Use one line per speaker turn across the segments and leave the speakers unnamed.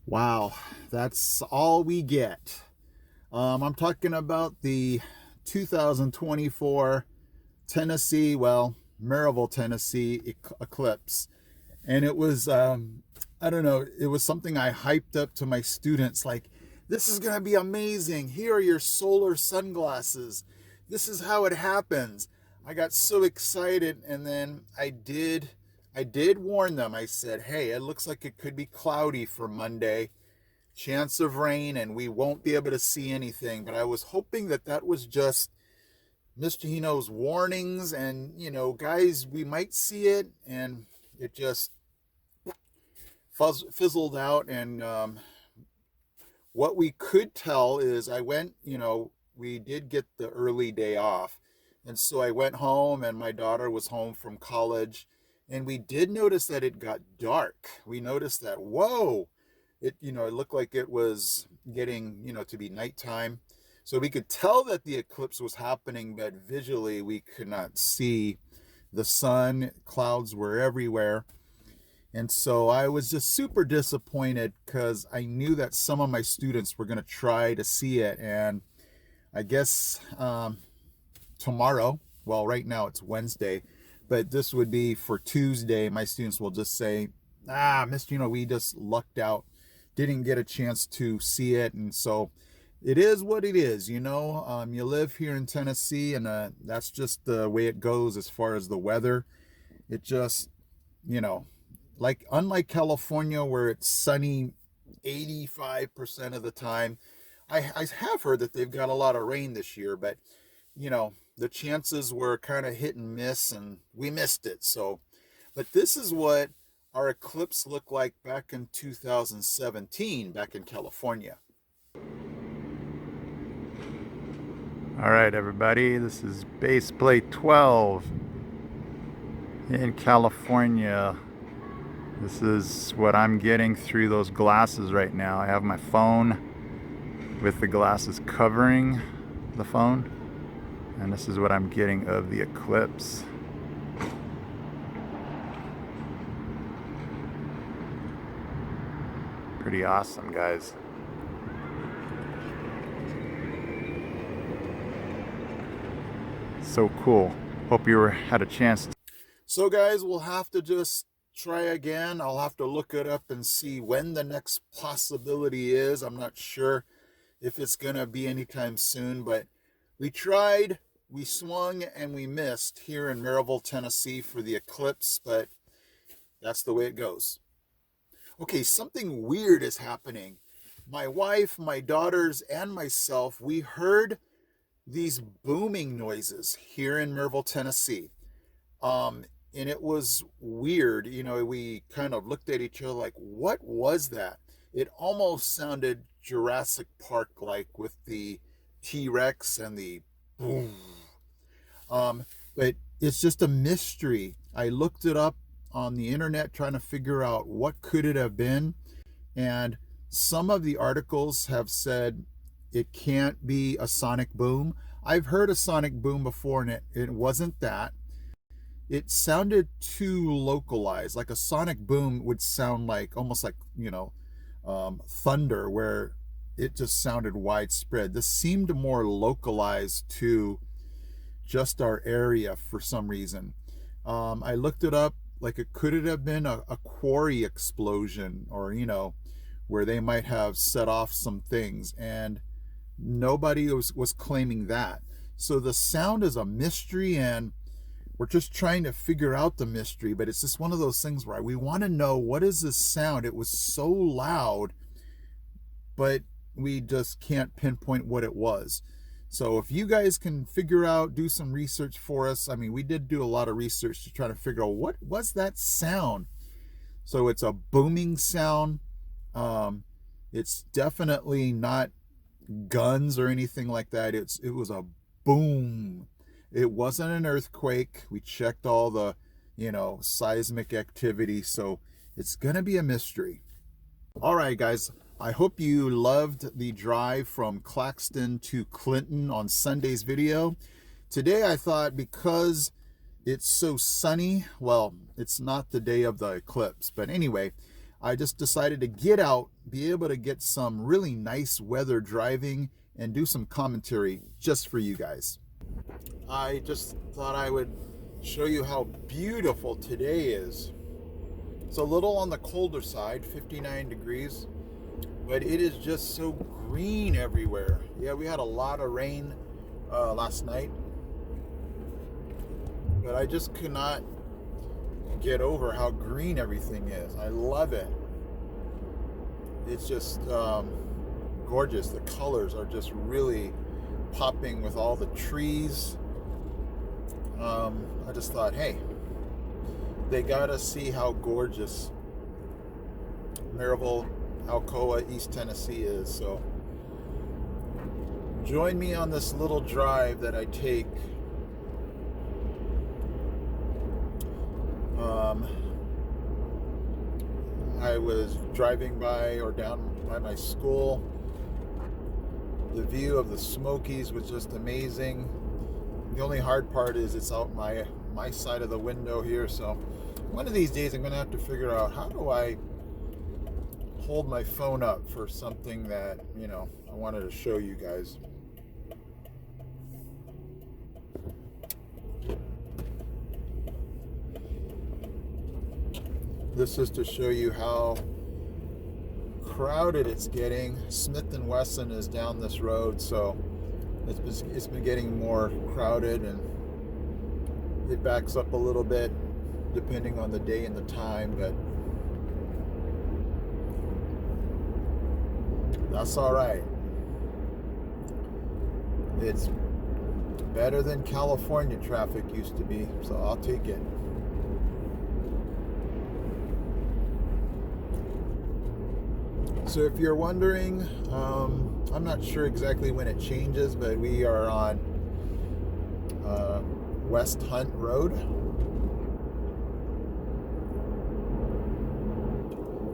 Wow, that's all we get. I'm talking about the 2024 Tennessee, Maryville, Tennessee Eclipse. And it was, I don't know, it was something I hyped up to my students like, this is going to be amazing. Here are your solar sunglasses. This is how it happens. I got so excited, and then I did warn them. I said, hey, it looks like it could be cloudy for Monday, chance of rain, and we won't be able to see anything. But I was hoping that that was just Mr. Hino's warnings, and guys, we might see it, and it just fizzled out. And what we could tell is I went, we did get the early day off. And so I went home, and my daughter was home from college, and we did notice that it got dark. We noticed that, whoa, it looked like it was getting, to be nighttime. So we could tell that the eclipse was happening, but visually we could not see the sun. Clouds were everywhere. And so I was just super disappointed because I knew that some of my students were going to try to see it. And I guess tomorrow, well, right now it's Wednesday, but this would be for Tuesday, my students will just say, Mr. We just lucked out, didn't get a chance to see it. And so it is what it is. You live here in Tennessee, and that's just the way it goes as far as the weather. It just, like, unlike California where it's sunny 85% of the time, I have heard that they've got a lot of rain this year, but the chances were kind of hit and miss, and we missed it. So, but this is what our eclipse looked like back in 2017 back in California.
All right, everybody, this is base plate 12 in California. This is what I'm getting through those glasses right now. I have my phone with the glasses covering the phone, and this is what I'm getting of the eclipse. Pretty awesome, guys. So cool. Hope you had a chance.
So guys, we'll have to just try again. I'll have to look it up and see when the next possibility is. I'm not sure if it's going to be anytime soon, but we tried, we swung, and we missed here in Maryville, Tennessee for the eclipse, but that's the way it goes. Okay, something weird is happening. My wife, my daughters, and myself, we heard these booming noises here in Maryville, Tennessee. And it was weird. We kind of looked at each other like, what was that? It almost sounded Jurassic Park like, with the T-Rex and the boom. But it's just a mystery. I looked it up on the internet trying to figure out what could it have been. And some of the articles have said it can't be a sonic boom. I've heard a sonic boom before, and it wasn't that. It sounded too localized. Like a sonic boom would sound like, almost like, thunder, where it just sounded widespread. This seemed more localized to just our area for some reason. I looked it up, like, it could it have been a quarry explosion, or where they might have set off some things, and nobody was claiming that. So the sound is a mystery, and we're just trying to figure out the mystery. But it's just one of those things where we want to know, what is this sound? It was so loud, but we just can't pinpoint what it was. So if you guys can figure out, do some research for us. I mean, we did do a lot of research to try to figure out what was that sound. So it's a booming sound. It's definitely not guns or anything like that. It was a boom. It wasn't an earthquake. We checked all the, seismic activity. So it's going to be a mystery. All right, guys. I hope you loved the drive from Claxton to Clinton on Sunday's video. Today I thought, because it's so sunny, well, it's not the day of the eclipse, but anyway, I just decided to get out, be able to get some really nice weather driving, and do some commentary just for you guys. I just thought I would show you how beautiful today is. It's a little on the colder side, 59 degrees, but it is just so green everywhere. Yeah, we had a lot of rain last night, but I just could not get over how green everything is. I love it. It's just gorgeous. The colors are just really popping with all the trees. I just thought, hey, they gotta see how gorgeous Maryville, Alcoa, East Tennessee is. So join me on this little drive that I take. I was driving by or down by my school. The view of the Smokies was just amazing. The only hard part is it's out my side of the window here, so one of these days I'm gonna have to figure out how do I hold my phone up for something that, you know, I wanted to show you guys. This is to show you how crowded it's getting. Smith & Wesson is down this road, so it's been getting more crowded, and it backs up a little bit depending on the day and the time, but that's all right. It's better than California traffic used to be, so I'll take it. So if you're wondering, I'm not sure exactly when it changes, but we are on West Hunt Road.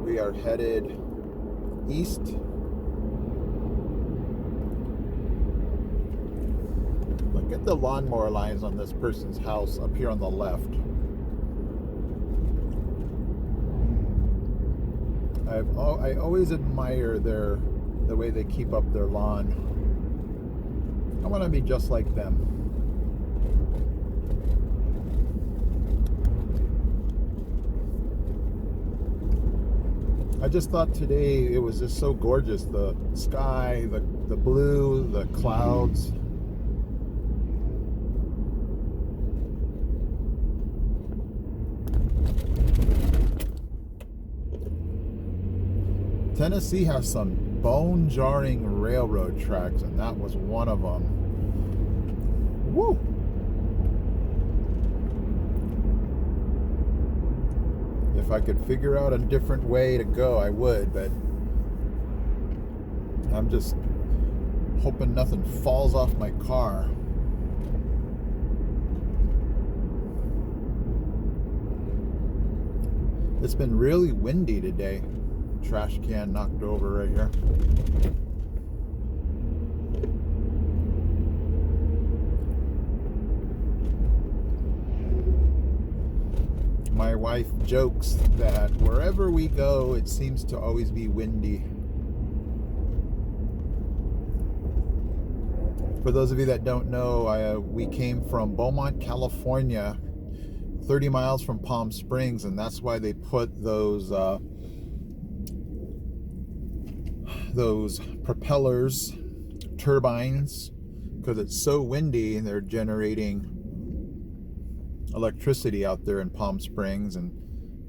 We are headed east. Look at the lawnmower lines on this person's house up here on the left. I always admire the way they keep up their lawn. I want to be just like them. I just thought today it was just so gorgeous. The sky, the blue, the clouds. Tennessee has some bone-jarring railroad tracks, and that was one of them. Woo! If I could figure out a different way to go, I would, but I'm just hoping nothing falls off my car. It's been really windy today. Trash can knocked over right here. My wife jokes that wherever we go, it seems to always be windy. For those of you that don't know, we came from Beaumont, California, 30 miles from Palm Springs, and that's why they put those propellers, turbines, because it's so windy and they're generating electricity out there in Palm Springs, and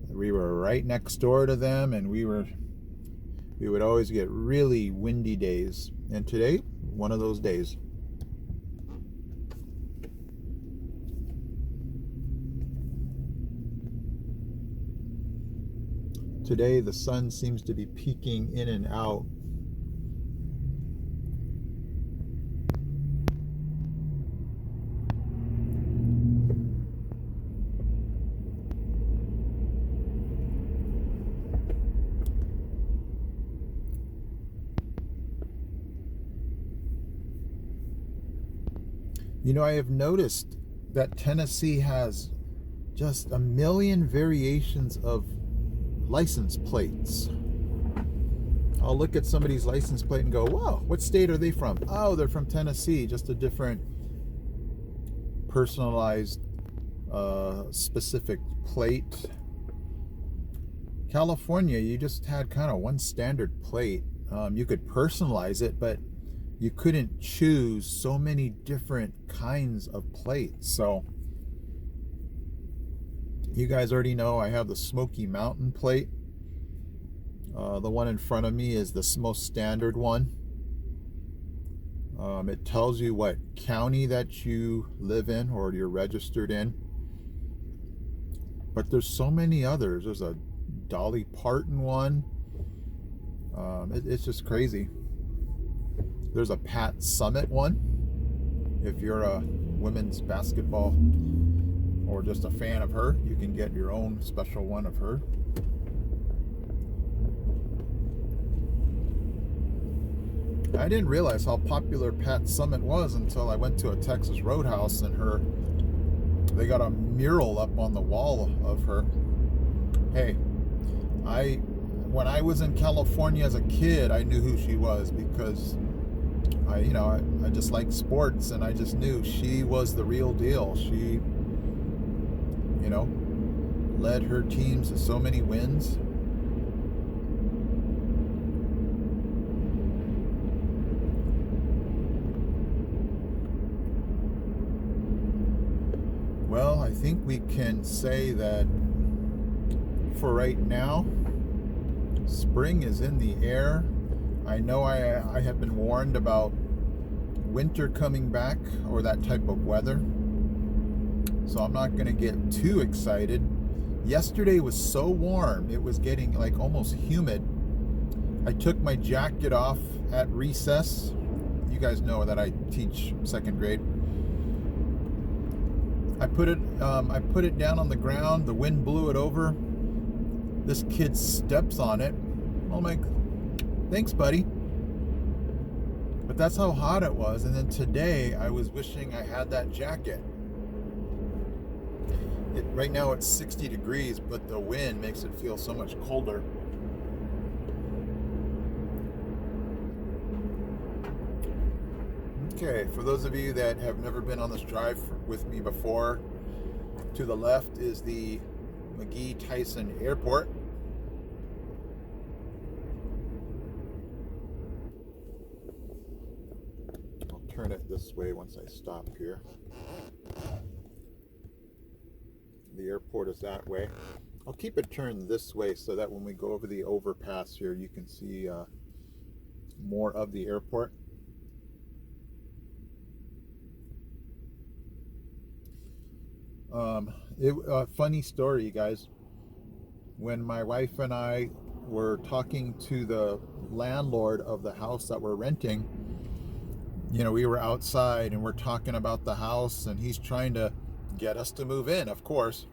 we were right next door to them, and we would always get really windy days, and today one of those days. Today the sun seems to be peeking in and out. You know, I have noticed that Tennessee has just a million variations of license plates. I'll look at somebody's license plate and go, whoa, what state are they from? Oh, they're from Tennessee. Just a different personalized specific plate. California, you just had kind of one standard plate. You could personalize it, but you couldn't choose so many different kinds of plates. So you guys already know I have the Smoky Mountain plate. The one in front of me is the most standard one. It tells you what county that you live in or you're registered in. But there's so many others. There's a Dolly Parton one. It's just crazy. There's a Pat Summit one. If you're a women's basketball or just a fan of her, you can get your own special one of her. I didn't realize how popular Pat Summit was until I went to a Texas Roadhouse and they got a mural up on the wall of her. Hey, when I was in California as a kid, I knew who she was because I just like sports, and I just knew she was the real deal. She, led her teams to so many wins. Well, I think we can say that for right now, spring is in the air. I know I have been warned about winter coming back or that type of weather, so I'm not going to get too excited. Yesterday was so warm, it was getting like almost humid. I took my jacket off at recess. You guys know that I teach second grade. I put it down on the ground. The wind blew it over. This kid steps on it. I'm like, thanks, buddy. But that's how hot it was. And then today, I was wishing I had that jacket. Right now it's 60 degrees, but the wind makes it feel so much colder. Okay, for those of you that have never been on this drive with me before, to the left is the McGee-Tyson Airport. I'll turn it this way once I stop here. The airport is that way. I'll keep it turned this way so that when we go over the overpass here, you can see more of the airport. Funny story, you guys. When my wife and I were talking to the landlord of the house that we're renting, we were outside and we're talking about the house, and he's trying to get us to move in, of course.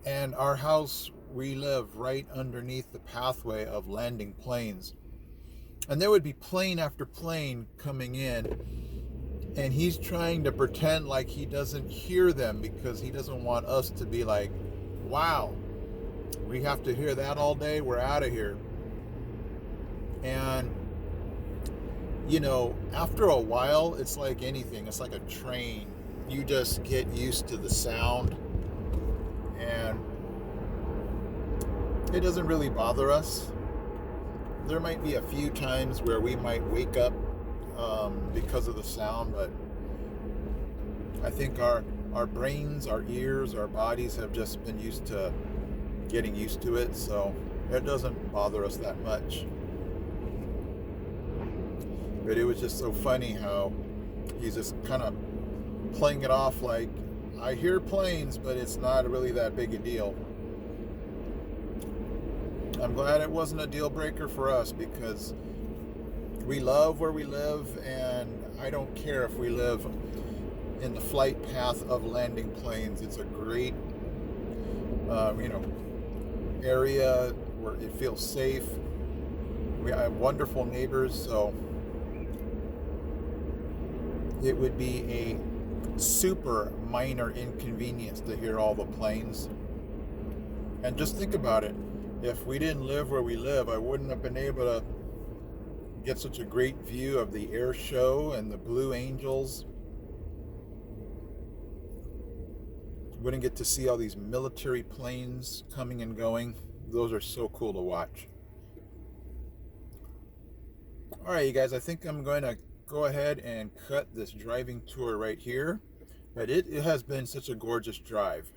And our house, we live right underneath the pathway of landing planes. And there would be plane after plane coming in, and he's trying to pretend like he doesn't hear them because he doesn't want us to be like, wow, we have to hear that all day, we're out of here. And after a while, it's like anything, it's like a train. You just get used to the sound, and it doesn't really bother us. There might be a few times where we might wake up because of the sound, but I think our brains, our ears, our bodies have just been getting used to it, so it doesn't bother us that much. But it was just so funny how he's just kind of playing it off like, I hear planes, but it's not really that big a deal. I'm glad it wasn't a deal breaker for us, because we love where we live, and I don't care if we live in the flight path of landing planes. It's a great area where it feels safe. We have wonderful neighbors, so it would be a super minor inconvenience to hear all the planes. And just think about it. if we didn't live where we live, I wouldn't have been able to get such a great view of the air show and the Blue Angels. Wouldn't get to see all these military planes coming and going. Those are so cool to watch. All right, you guys, I think I'm going to go ahead and cut this driving tour right here. But it has been such a gorgeous drive.